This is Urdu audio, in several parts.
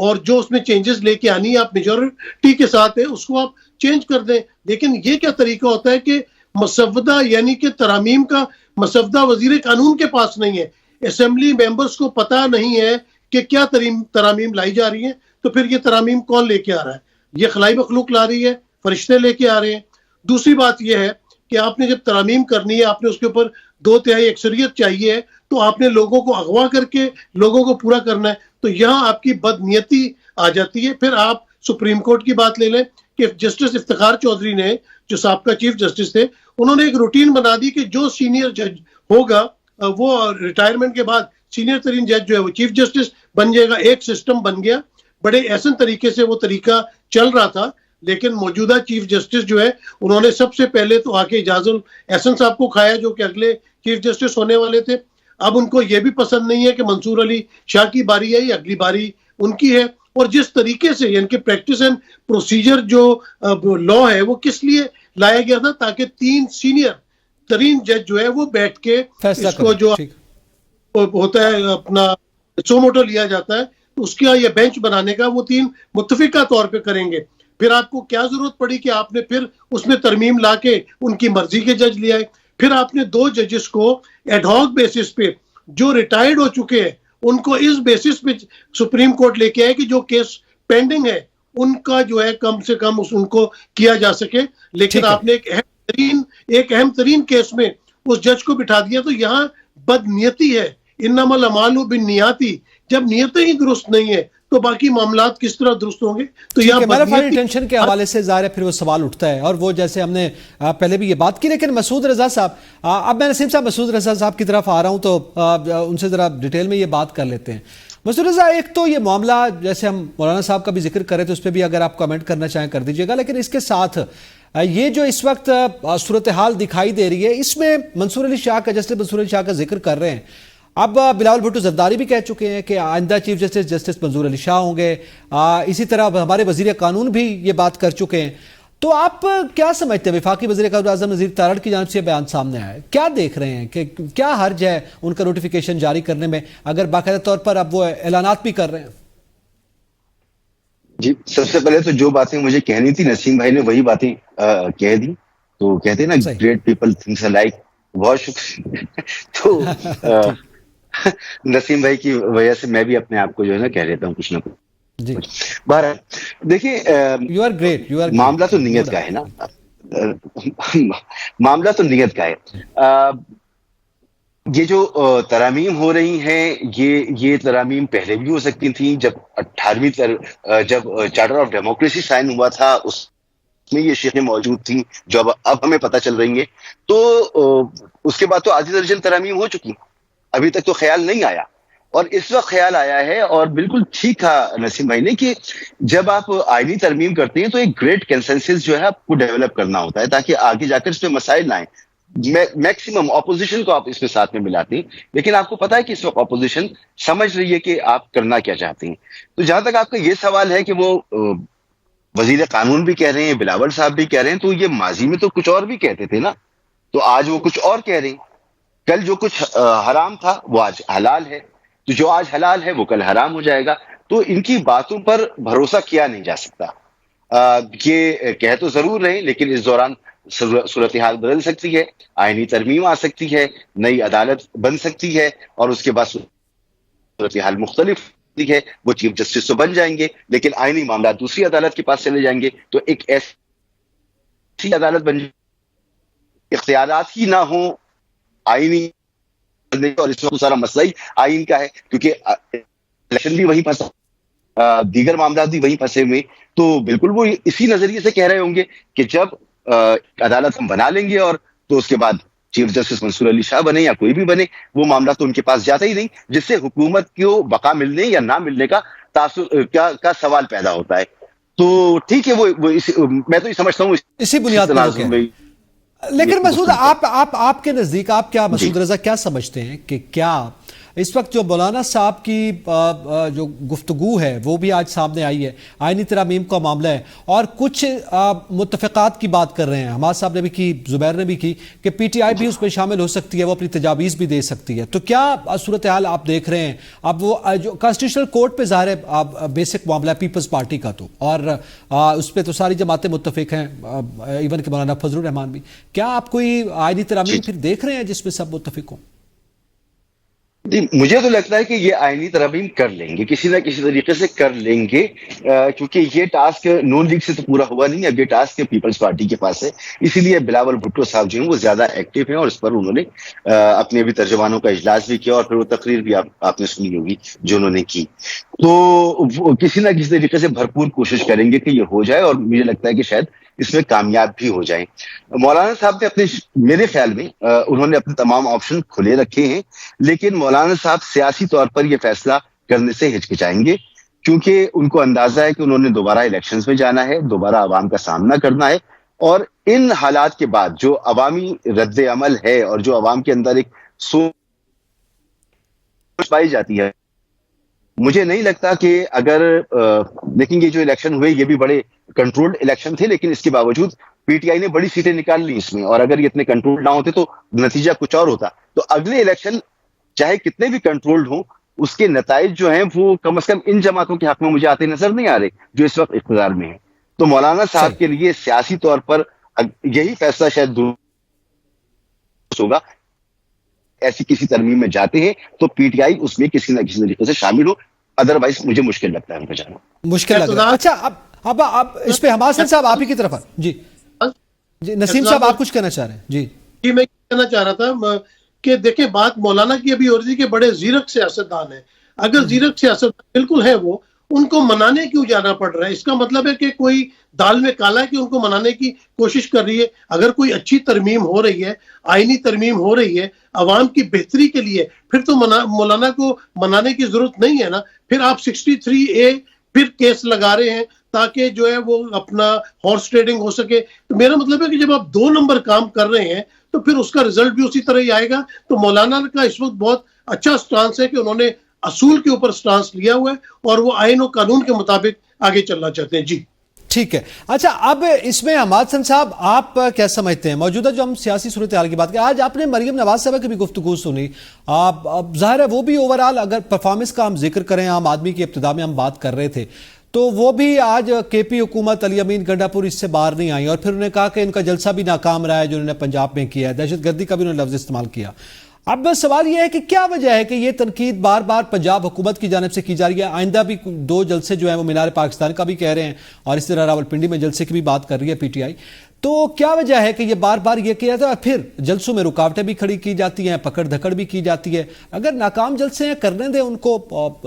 اور جو اس میں چینجز لے کے آنی ہے آپ میجورٹی کے ساتھ ہے اس کو آپ چینج کر دیں. لیکن یہ کیا طریقہ ہوتا ہے کہ مسودہ یعنی کہ ترامیم کا مسودہ وزیر قانون کے پاس نہیں ہے, اسمبلی ممبرز کو پتہ نہیں ہے کہ کیا ترامیم لائی جا رہی ہیں, تو پھر یہ ترامیم کون لے کے آ رہا ہے؟ یہ خلائی مخلوق لا رہی ہے, فرشتے لے کے آ رہے ہیں. دوسری بات یہ ہے کہ آپ نے جب ترامیم کرنی ہے, آپ نے اس کے اوپر 2/3 اکثریت چاہیے ہے, تو آپ نے لوگوں کو اغوا کر کے لوگوں کو پورا کرنا ہے. تو یہاں آپ کی بدنیتی آ جاتی ہے. پھر آپ سپریم کورٹ کی بات لے لیں کہ جسٹس افتخار چودھری نے, جو سابقہ چیف جسٹس تھے, انہوں نے ایک روٹین بنا دی کہ جو سینئر جج ہوگا وہ ریٹائرمنٹ کے بعد سینئر ترین جج جو ہے وہ چیف جسٹس بن جائے گا. ایک سسٹم بن گیا, بڑے احسن طریقے سے وہ طریقہ چل رہا تھا. لیکن موجودہ چیف جسٹس جو ہے انہوں نے سب سے پہلے تو آ کے اعجاز الاحسن صاحب کو کھایا, جو کہ اگلے چیف جسٹس ہونے والے تھے. اب ان کو یہ بھی پسند نہیں ہے کہ منصور علی شاہ کی باری ہے, یہ اگلی باری ان کی ہے. اور جس طریقے سے یعنی کہ پریکٹس اینڈ پروسیجر جو لا ہے وہ کس لیے لایا گیا تھا, تاکہ 3 سینئر ترین جج جو ہے وہ بیٹھ کے اس کو جو ہوتا ہے اپنا سوموٹو لیا جاتا ہے, اس کا یہ بینچ بنانے کا وہ 3 متفقہ طور پہ کریں گے. پھر آپ کو کیا ضرورت پڑی کہ آپ نے پھر اس میں ترمیم لا کے ان کی مرضی کے جج لے آئے. پھر آپ نے 2 ججز کو ایڈ ہاک بیسس پہ جو ریٹائرڈ ہو چکے ہیں ان کو اس بیسس پہ سپریم کورٹ لے کے آئے کہ جو کیس پینڈنگ ہے ان کا جو ہے کم سے کم ان کو کیا جا سکے. لیکن آپ نے ایک اہم ترین کیس میں اس جج کو بٹھا دیا. تو یہاں بدنیتی ہے, انما الاعمال بالنیات. جب نیتیں ہی درست نہیں ہے تو باقی معاملات کس طرح درست ہوں گے؟ تو یہاں ٹینشن کے حوالے سے ظاہر ہے پھر وہ سوال اٹھتا ہے, اور وہ جیسے ہم نے پہلے بھی یہ بات کی. لیکن مسعود رضا صاحب, اب میں نسیم صاحب مسعود رضا صاحب کی طرف آ رہا ہوں, تو ان سے ذرا ڈیٹیل میں یہ بات کر لیتے ہیں. مسعود رضا, ایک تو یہ معاملہ جیسے ہم مولانا صاحب کا بھی ذکر کرے تو اس پہ بھی اگر آپ کمنٹ کرنا چاہیں کر دیجیے گا. لیکن اس کے ساتھ یہ جو اس وقت صورتحال دکھائی دے رہی ہے, اس میں منصور علی شاہ کا, جسٹس منصور علی شاہ کا ذکر کر رہے ہیں. اب بلاول بھٹو زرداری بھی کہہ چکے ہیں کہ آئندہ چیف جسٹس جسٹس منصور علی شاہ ہوں گے. اسی طرح ہمارے وزیر قانون بھی یہ بات کر چکے ہیں. تو آپ کیا سمجھتے ہیں, وفاقی وزیر قانون اعظم نذیر تارڑ کی جانب سے بیان سامنے آیا ہے, کیا دیکھ رہے ہیں کہ کیا حرج ہے ان کا نوٹیفیکیشن جاری کرنے میں, اگر باقاعدہ طور پر اب وہ اعلانات بھی کر رہے ہیں؟ جی, سب سے پہلے تو جو باتیں مجھے کہنی تھی نسیم بھائی نے وہی باتیں کہہ دی. تو کہتے ہیں نا, گریٹ پیپل تھنکس الائک. بہت شکریہ. تو نسیم بھائی کی وجہ سے میں بھی اپنے آپ کو جو ہے نا کہہ لیتا ہوں کچھ نہ کچھ. بہرحال دیکھیے, معاملہ تو نیت کا ہے نا, معاملہ تو نیت کا ہے. یہ جو ترامیم ہو رہی ہیں یہ ترامیم پہلے بھی ہو سکتی تھیں. جب 18ویں جب چارٹر آف ڈیموکریسی سائن ہوا تھا اس میں یہ شیخیں موجود تھیں جو اب ہمیں پتہ چل رہی ہیں. تو اس کے بعد تو آدھی درجن ترامیم ہو چکی, ابھی تک تو خیال نہیں آیا. اور اس وقت خیال آیا ہے, اور بالکل ٹھیک تھا نسیم بھائی نے کہ جب آپ آئینی ترمیم کرتے ہیں تو ایک گریٹ کنسنسس جو ہے آپ کو ڈیولپ کرنا ہوتا ہے تاکہ آگے جا کر اس پہ مسائل نہ آئیں. میکسیمم اپوزیشن کو آپ اس میں ساتھ میں ملاتے ہیں, لیکن آپ کو پتا ہے کہ اس وقت اپوزیشن سمجھ رہی ہے کہ آپ کرنا کیا چاہتے ہیں. تو جہاں تک آپ کا یہ سوال ہے کہ وہ وزیر قانون بھی کہہ رہے ہیں, بلاول صاحب بھی کہہ رہے ہیں, تو یہ ماضی میں تو کچھ اور بھی کہتے تھے نا, تو آج وہ کچھ اور کہہ رہے ہیں. کل جو کچھ حرام تھا وہ آج حلال ہے, تو جو آج حلال ہے وہ کل حرام ہو جائے گا. تو ان کی باتوں پر بھروسہ کیا نہیں جا سکتا. یہ کہہ تو ضرور رہے, لیکن اس دوران صورتحال بدل سکتی ہے, آئینی ترمیم آ سکتی ہے, نئی عدالت بن سکتی ہے, اور اس کے بعد صورتحال مختلف ہے. وہ چیف جسٹس تو بن جائیں گے, لیکن آئینی معاملات دوسری عدالت کے پاس چلے جائیں گے. تو ایک ایسی عدالت بن جائے, اختیارات ہی نہ ہوں آئینی, اور اس وقت سارا مسئلہ ہی آئین کا ہے, کیونکہ الیکشن بھی وہیں پھنسا, دیگر معاملات بھی وہیں پھنسے ہوئے. تو بالکل وہ اسی نظریے سے کہہ رہے ہوں گے کہ جب عدالت ہم بنا لیں گے اور تو اس کے بعد چیف جسٹس منصور علی شاہ بنے یا کوئی بھی بنے, وہ معاملہ تو ان کے پاس جاتا ہی نہیں, جس سے حکومت کو بقا ملنے یا نہ ملنے کا سوال پیدا ہوتا ہے. تو ٹھیک ہے, وہ میں تو یہ سمجھتا ہوں اسی بنیاد پر. لیکن مسعود, آپ کے نزدیک آپ کیا, مسعود رضا کیا سمجھتے ہیں کہ کیا اس وقت جو مولانا صاحب کی جو گفتگو ہے وہ بھی آج سامنے آئی ہے، آئینی ترامیم کا معاملہ ہے، اور کچھ متفقات کی بات کر رہے ہیں، حماد صاحب نے بھی کی، زبیر نے بھی کی، کہ پی ٹی آئی بھی اس میں شامل ہو سکتی ہے، وہ اپنی تجاویز بھی دے سکتی ہے. تو کیا صورتحال آپ دیکھ رہے ہیں؟ اب وہ جو کانسٹیٹیوشنل کورٹ پہ ظاہر ہے بیسک معاملہ پیپلز پارٹی کا، تو اور اس پہ تو ساری جماعتیں متفق ہیں، ایون کہ مولانا فضل الرحمان بھی. کیا آپ کوئی آئینی ترامیم پھر دیکھ رہے ہیں جس میں سب متفق ہوں؟ مجھے تو لگتا ہے کہ یہ آئینی ترامیم کر لیں گے، کسی نہ کسی طریقے سے کر لیں گے، کیونکہ یہ ٹاسک نون لیگ سے تو پورا ہوا نہیں، اب یہ ٹاسک پیپلز پارٹی کے پاس ہے. اسی لیے بلاول بھٹو صاحب جو ہیں وہ زیادہ ایکٹیو ہیں، اور اس پر انہوں نے اپنے بھی ترجمانوں کا اجلاس بھی کیا، اور پھر وہ تقریر بھی آپ نے سنی ہوگی جو انہوں نے کی. تو وہ کسی نہ کسی طریقے سے بھرپور کوشش کریں گے کہ یہ ہو جائے، اور مجھے لگتا ہے کہ شاید اس میں کامیاب بھی ہو جائیں. مولانا صاحب نے میرے خیال میں انہوں نے اپنے تمام آپشن کھلے رکھے ہیں، لیکن مولانا صاحب سیاسی طور پر یہ فیصلہ کرنے سے ہچکچائیں گے، کیونکہ ان کو اندازہ ہے کہ انہوں نے دوبارہ الیکشنز میں جانا ہے، دوبارہ عوام کا سامنا کرنا ہے، اور ان حالات کے بعد جو عوامی رد عمل ہے اور جو عوام کے اندر ایک سوچ پائی جاتی ہے، مجھے نہیں لگتا کہ اگر دیکھیں گے جو الیکشن ہوئے یہ بھی بڑے کنٹرولڈ الیکشن تھے، لیکن اس کے باوجود پی ٹی آئی نے بڑی سیٹیں نکال لی اس میں، اور اگر یہ اتنے کنٹرول نہ ہوتے تو نتیجہ کچھ اور ہوتا. تو اگلے الیکشن چاہے کتنے بھی کنٹرولڈ ہوں، اس کے نتائج جو ہیں وہ کم از کم ان جماعتوں کے حق میں مجھے آتے نظر نہیں آ رہے جو اس وقت اقتدار میں ہیں. تو مولانا صاحب کے لیے سیاسی طور پر یہی فیصلہ شاید درست ہوگا، ایسی کسی ترمیم میں جاتے ہیں تو پی ٹی آئی اس میں کسی نہ کسی طریقے سے شامل ہو، ادروائز مجھے مشکل لگتا ہے ان کا جانا. مشکل لگ رہا ہے. اچھا اب اس پہ حماد صاحب آپ ہی کی طرف جی نسیم صاحب آپ کچھ کہنا چاہ رہے ہیں؟ جی میں کہنا چاہ رہا تھا کہ دیکھیں بات مولانا کی ابھی ہو رہی تھی کہ بڑے زیرک سیاستدان ہیں. اگر زیرک سیاستدان بالکل ہے وہ، ان کو منانے کیوں جانا پڑ رہا ہے؟ اس کا مطلب ہے کہ کوئی دال میں کالا ہے کہ ان کو منانے کی کوشش کر رہی ہے. اگر کوئی اچھی ترمیم ہو رہی ہے، آئینی ترمیم ہو رہی ہے عوام کی بہتری کے لیے، پھر تو مولانا کو منانے کی ضرورت نہیں ہے نا. پھر آپ 63A پھر کیس لگا رہے ہیں تاکہ جو ہے وہ اپنا ہارس ٹریڈنگ ہو سکے. تو میرا مطلب ہے کہ جب آپ 2 نمبر کام کر رہے ہیں تو پھر اس کا رزلٹ بھی اسی طرح ہی آئے گا. تو مولانا کا اس وقت بہت اچھا سٹانس ہے کہ انہوں نے اصول کے اوپر سٹانس لیا ہوا ہے اور وہ آئین و قانون کے مطابق آگے چلنا چاہتے ہیں. جی ٹھیک ہے. اچھا اب اس میں حماد حسن صاحب آپ کیا سمجھتے ہیں موجودہ جو ہم سیاسی صورتحال کی بات کریں؟ آج آپ نے مریم نواز صاحبہ کی بھی گفتگو سنی، اب ظاہر ہے وہ بھی اوورآل اگر پرفارمنس کا ہم ذکر کریں، عام آدمی کی ابتدا میں ہم بات کر رہے تھے، تو وہ بھی آج کے پی حکومت علی امین گنڈا پور اس سے باہر نہیں آئی، اور پھر انہوں نے کہا کہ ان کا جلسہ بھی ناکام رہا ہے جو انہوں نے پنجاب میں کیا ہے، دہشت گردی کا بھی انہوں نے لفظ استعمال کیا. اب سوال یہ ہے کہ کیا وجہ ہے کہ یہ تنقید بار بار پنجاب حکومت کی جانب سے کی جا رہی ہے؟ آئندہ بھی 2 جلسے جو ہیں وہ مینار پاکستان کا بھی کہہ رہے ہیں، اور اس طرح راولپنڈی میں جلسے کی بھی بات کر رہی ہے پی ٹی آئی. تو کیا وجہ ہے کہ یہ بار بار یہ کیا جاتا ہے، پھر جلسوں میں رکاوٹیں بھی کھڑی کی جاتی ہیں، پکڑ دھکڑ بھی کی جاتی ہے؟ اگر ناکام جلسے ہیں کرنے دیں ان کو،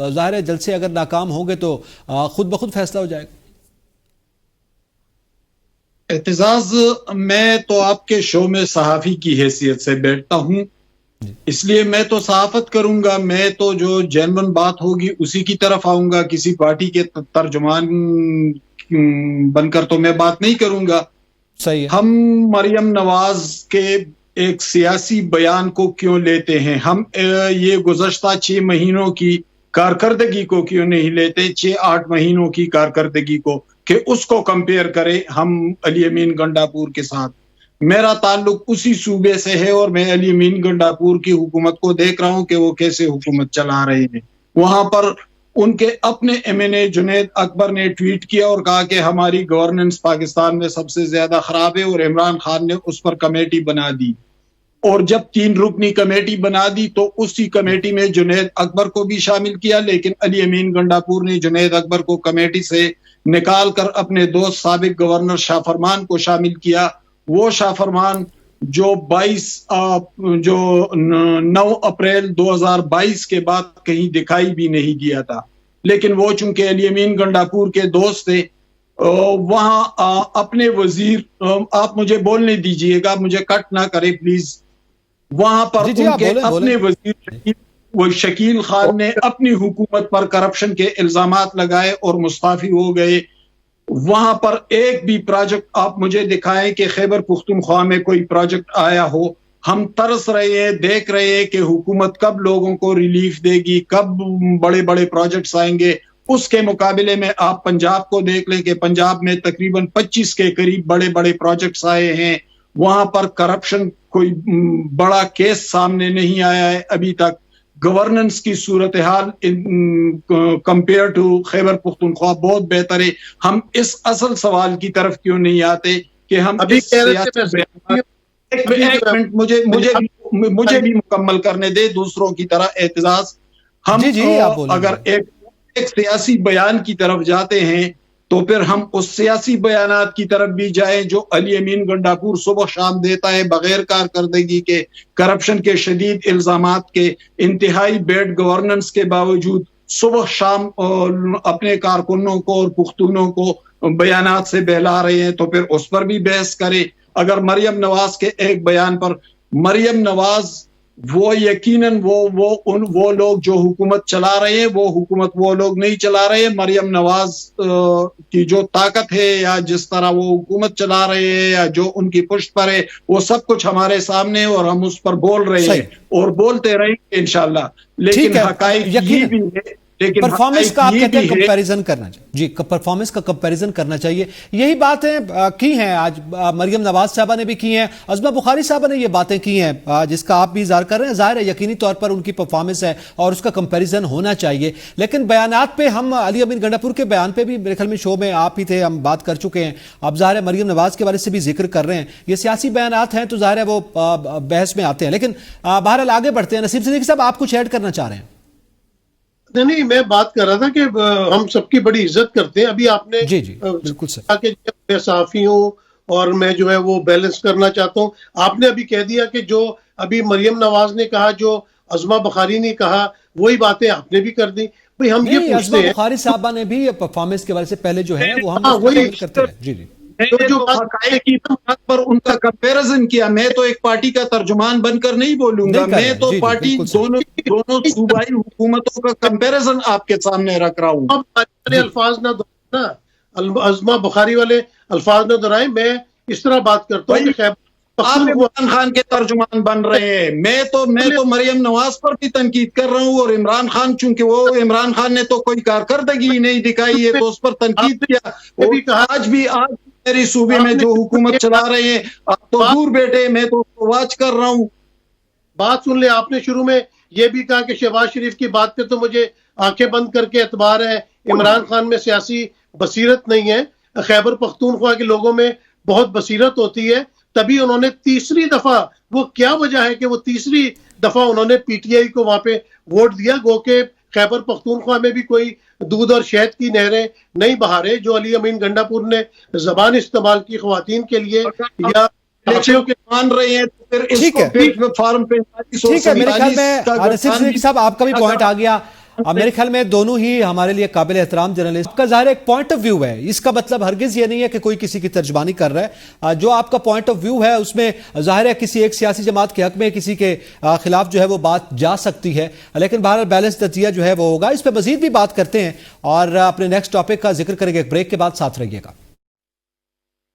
ظاہر ہے جلسے اگر ناکام ہوں گے تو خود بخود فیصلہ ہو جائے گا. اعتزاز، میں تو آپ کے شو میں صحافی کی حیثیت سے بیٹھتا ہوں، اس لیے میں تو صحافت کروں گا، میں تو جو جینون بات ہوگی اسی کی طرف آؤں گا، کسی پارٹی کے ترجمان بن کر تو میں بات نہیں کروں گا. صحیح ہے. ہم مریم نواز کے ایک سیاسی بیان کو کیوں لیتے ہیں؟ ہم یہ گزشتہ 6 مہینوں کی کارکردگی کو کیوں نہیں لیتے، 6-8 مہینوں کی کارکردگی کو، کہ اس کو کمپیئر کریں ہم علی امین گنڈا پور کے ساتھ؟ میرا تعلق اسی صوبے سے ہے اور میں علی امین گنڈا پور کی حکومت کو دیکھ رہا ہوں کہ وہ کیسے حکومت چلا رہے ہیں. وہاں پر ان کے اپنے ایم این اے جنید اکبر نے ٹویٹ کیا اور کہا کہ ہماری گورننس پاکستان میں سب سے زیادہ خراب ہے، اور عمران خان نے اس پر کمیٹی بنا دی. اور جب 3 رکنی کمیٹی بنا دی تو اسی کمیٹی میں جنید اکبر کو بھی شامل کیا، لیکن علی امین گنڈا پور نے جنید اکبر کو کمیٹی سے نکال کر اپنے دوست سابق گورنر شاہ فرمان کو شامل کیا. وہ شاہ فرمان جو 9 اپریل 2022 کے بعد کہیں دکھائی بھی نہیں دیا تھا، لیکن وہ چونکہ علی امین گنڈا پور کے دوست تھے، وہاں اپنے وزیر، آپ مجھے بولنے دیجئے گا، مجھے کٹ نہ کرے پلیز، وہاں پر ان کے اپنے وزیر شکیل خان نے اپنی حکومت پر کرپشن کے الزامات لگائے اور مستعفی ہو گئے. وہاں پر ایک بھی پروجیکٹ آپ مجھے دکھائیں کہ خیبر پختونخوا میں کوئی پروجیکٹ آیا ہو. ہم ترس رہے ہیں، دیکھ رہے ہیں کہ حکومت کب لوگوں کو ریلیف دے گی، کب بڑے بڑے پروجیکٹس آئیں گے۔ اس کے مقابلے میں آپ پنجاب کو دیکھ لیں کہ پنجاب میں تقریباً 25 کے قریب بڑے بڑے پروجیکٹس آئے ہیں، وہاں پر کرپشن کوئی بڑا کیس سامنے نہیں آیا ہے ابھی تک۔ گورننس کی صورتحال کمپیئر ٹو خیبر پختونخوا بہت بہتر ہے۔ ہم اس اصل سوال کی طرف کیوں نہیں آتے کہ ہم ابھی ایک منٹ مجھے بھی مکمل کرنے دے دوسروں کی طرح اعتزاز۔ ہم اگر ایک سیاسی بیان کی طرف جاتے ہیں تو پھر ہم اس سیاسی بیانات کی طرف بھی جائیں جو علی امین گنڈاپور صبح شام دیتا ہے بغیر کارکردگی کے، کرپشن کے شدید الزامات کے، انتہائی بیڈ گورننس کے باوجود صبح شام اپنے کارکنوں کو اور پختونوں کو بیانات سے بہلا رہے ہیں، تو پھر اس پر بھی بحث کرے۔ اگر مریم نواز کے ایک بیان پر، مریم نواز وہ یقیناً وہ لوگ جو حکومت چلا رہے ہیں وہ حکومت وہ لوگ نہیں چلا رہے ہیں۔ مریم نواز کی جو طاقت ہے یا جس طرح وہ حکومت چلا رہے ہیں یا جو ان کی پشت پر ہے وہ سب کچھ ہمارے سامنے ہے اور ہم اس پر بول رہے ہیں اور بولتے رہیں گے انشاءاللہ۔ لیکن حقائق یہ بھی ہے، پرفارمنس کا آپ کہتے ہیں کمپیریزن کرنا چاہیے، جی پرفارمنس کا کمپیریزن کرنا چاہیے، یہی باتیں کی ہیں آج مریم نواز صاحبہ نے بھی کی ہیں، عظمہ بخاری صاحبہ نے یہ باتیں کی ہیں جس کا آپ بھی اظہار کر رہے ہیں۔ ظاہر ہے یقینی طور پر ان کی پرفارمنس ہے اور اس کا کمپیریزن ہونا چاہیے، لیکن بیانات پہ ہم علی امین گنڈاپور کے بیان پہ بھی میرے خیال میں شو میں آپ ہی تھے، ہم بات کر چکے ہیں، اب ظاہر ہے مریم نواز کے بارے سے بھی ذکر کر رہے ہیں، یہ سیاسی بیانات ہیں تو ظاہر ہے وہ بحث میں آتے ہیں، لیکن بہرحال آگے بڑھتے ہیں۔ نسیم صدیقی صاحب آپ کچھ ایڈ کرنا چاہ رہے ہیں؟ نہیں، میں بات کر رہا تھا کہ ہم سب کی بڑی عزت کرتے ہیں۔ ابھی آپ نے جی بالکل صحیح، میں صحافی ہوں اور میں جو ہے وہ بیلنس کرنا چاہتا ہوں۔ آپ نے ابھی کہہ دیا کہ جو ابھی مریم نواز نے کہا، جو عظمہ بخاری نے کہا، وہی باتیں آپ نے بھی کر دی۔ بھئی ہم یہ پوچھتے ہیں، عظمہ بخاری صاحبہ نے بھی پرفارمنس کے بارے سے پہلے جو ہے وہ ہم کرتے ہیں۔ جی جو حقائق کی بات پر ان کا کمپیریزن کیا، میں تو ایک پارٹی کا ترجمان بن کر نہیں بولوں گا، میں تو پارٹی دونوں صوبائی حکومتوں کا کمپیریزن آپ کے سامنے رکھ رہا ہوں۔ الفاظ نہ دہرانا، عظمہ بخاری والے الفاظ نہ دہرائیں، میں اس طرح بات کرتا ہوں کہ آپ عمران خان کے ترجمان بن رہے ہیں، میں تو مریم نواز پر بھی تنقید کر رہا ہوں، اور عمران خان چونکہ وہ عمران خان نے تو کوئی کارکردگی نہیں دکھائی ہے تو اس پر تنقید کیا۔ آج میری صوبے میں جو حکومت چلا رہے ہیں آپ تو دور بیٹھے، میں تو واچ کر رہا ہوں۔ بات سن لے، آپ نے شروع میں یہ بھی کہا کہ شہباز شریف کی بات پہ تو مجھے آنکھیں بند کر کے اعتبار ہے، عمران خان میں سیاسی بصیرت نہیں ہے۔ خیبر پختونخوا کے لوگوں میں بہت بصیرت ہوتی ہے، تبھی انہوں نے تیسری دفعہ، وہ کیا وجہ ہے کہ وہ تیسری دفعہ انہوں نے پی ٹی آئی کو وہاں پہ ووٹ دیا، گو کہ خیبر پختونخوا میں بھی کوئی دودھ اور شہد کی نہریں نہیں بہا رہے۔ جو علی امین گنڈاپور نے زبان استعمال کی خواتین کے لیے یا مان رہے ہیں، ٹھیک ہے میرے خیال میں نسیم صدیقی صاحب آپ کا بھی پوائنٹ آ گیا۔ میرے خیال میں دونوں ہی ہمارے لیے قابل احترام جرنلسٹ کا ظاہر ایک پوائنٹ آف ویو ہے، اس کا مطلب ہرگز یہ نہیں ہے کہ کوئی کسی کی ترجمانی کر رہا ہے۔ جو آپ کا پوائنٹ آف ویو ہے اس میں ظاہر ہے کسی ایک سیاسی جماعت کے حق میں کسی کے خلاف جو ہے وہ بات جا سکتی ہے، لیکن بہرحال بیلنس نتیجہ جو ہے وہ ہوگا۔ اس پہ مزید بھی بات کرتے ہیں اور اپنے نیکسٹ ٹاپک کا ذکر کریں گے، ایک بریک کے بعد ساتھ رہیے گا۔